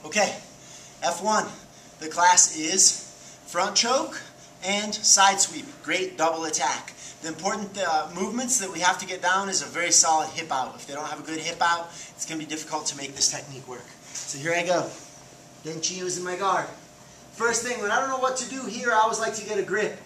Okay, F1. The class is front choke and side sweep. Great double attack. The important movements that we have to get down is a very solid hip out. If they don't have a good hip out, it's going to be difficult to make this technique work. So here I go. Denchi using my guard. First thing, when I don't know what to do here, I always like to get a grip.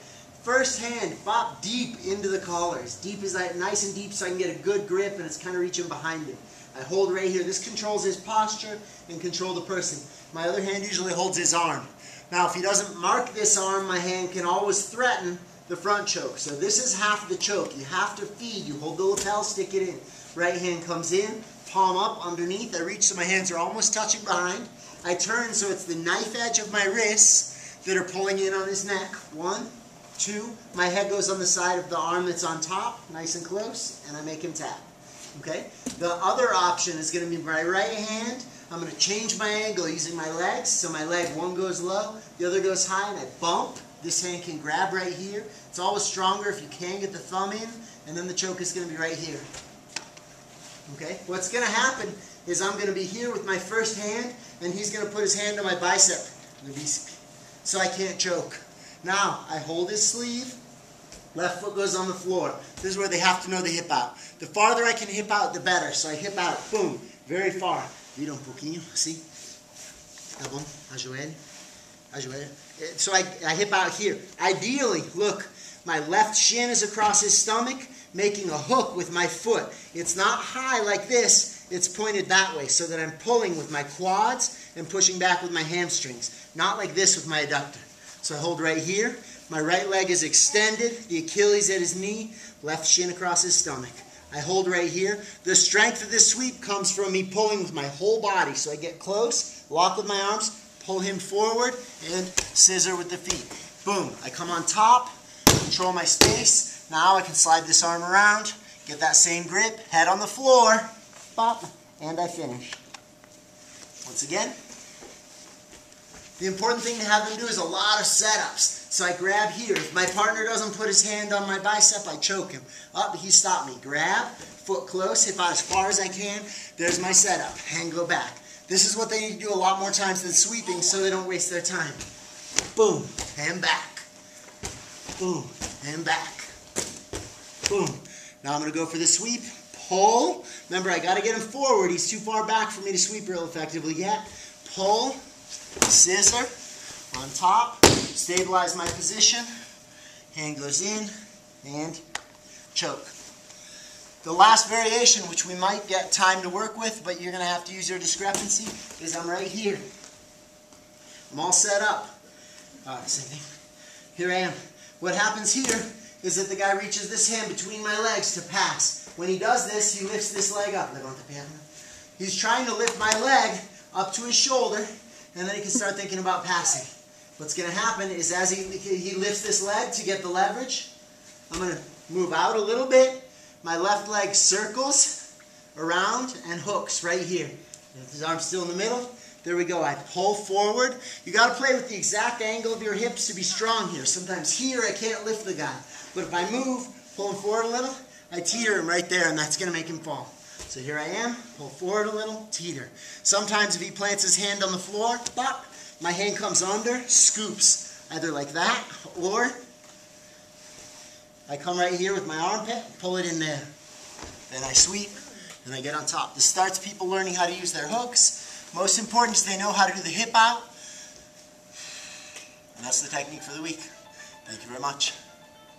First hand, bop deep into the collar. As deep as that, nice and deep so I can get a good grip and it's kind of reaching behind him. I hold right here. This controls his posture and control the person. My other hand usually holds his arm. Now if he doesn't mark this arm, my hand can always threaten the front choke. So this is half the choke. You have to feed. You hold the lapel, stick it in. Right hand comes in, palm up underneath. I reach so my hands are almost touching behind. I turn so it's the knife edge of my wrists that are pulling in on his neck. 1, 2. My head goes on the side of the arm that's on top, nice and close, and I make him tap. Okay? The other option is going to be my right hand. I'm going to change my angle using my legs. So my leg, one goes low, the other goes high, and I bump. This hand can grab right here. It's always stronger if you can get the thumb in, and then the choke is going to be right here. Okay? What's going to happen is I'm going to be here with my first hand, and he's going to put his hand on my bicep. So I can't choke. Now, I hold his sleeve. Left foot goes on the floor. This is where they have to know the hip out. The farther I can hip out, the better. So I hip out, boom, very far. Vira pouquinho, assim. Tá bom? Ajoelha. Ajoelha. So I hip out here. Ideally, look, my left shin is across his stomach, making a hook with my foot. It's not high like this. It's pointed that way so that I'm pulling with my quads and pushing back with my hamstrings. Not like this with my adductor. So I hold right here. My right leg is extended, the Achilles at his knee, left shin across his stomach. I hold right here. The strength of this sweep comes from me pulling with my whole body. So I get close, lock with my arms, pull him forward, and scissor with the feet. Boom. I come on top, control my space. Now I can slide this arm around, get that same grip, head on the floor, pop, and I finish. Once again. The important thing to have them do is a lot of setups. So I grab here. If my partner doesn't put his hand on my bicep, I choke him. Up, he stopped me. Grab, foot close, hip out as far as I can. There's my setup. Hand go back. This is what they need to do a lot more times than sweeping so they don't waste their time. Boom, hand back. Boom, hand back. Boom. Now I'm going to go for the sweep. Pull. Remember, I got to get him forward. He's too far back for me to sweep real effectively yet. Pull. Scissor on top, stabilize my position, hand goes in, and choke. The last variation, which we might get time to work with, but you're going to have to use your discrepancy, is I'm right here. I'm all set up. Same thing. Here I am. What happens here is that the guy reaches this hand between my legs to pass. When he does this, he lifts this leg up. He's trying to lift my leg up to his shoulder, and then he can start thinking about passing. What's going to happen is as he lifts this leg to get the leverage, I'm going to move out a little bit. My left leg circles around and hooks right here. His arm's still in the middle. There we go. I pull forward. You got to play with the exact angle of your hips to be strong here. Sometimes here I can't lift the guy. But if I move, pull him forward a little, I teeter him right there, and that's going to make him fall. So here I am, pull forward a little, teeter. Sometimes if he plants his hand on the floor, pop, my hand comes under, scoops. Either like that, or I come right here with my armpit, pull it in there. Then I sweep, and I get on top. This starts people learning how to use their hooks. Most important is they know how to do the hip out. And that's the technique for the week. Thank you very much.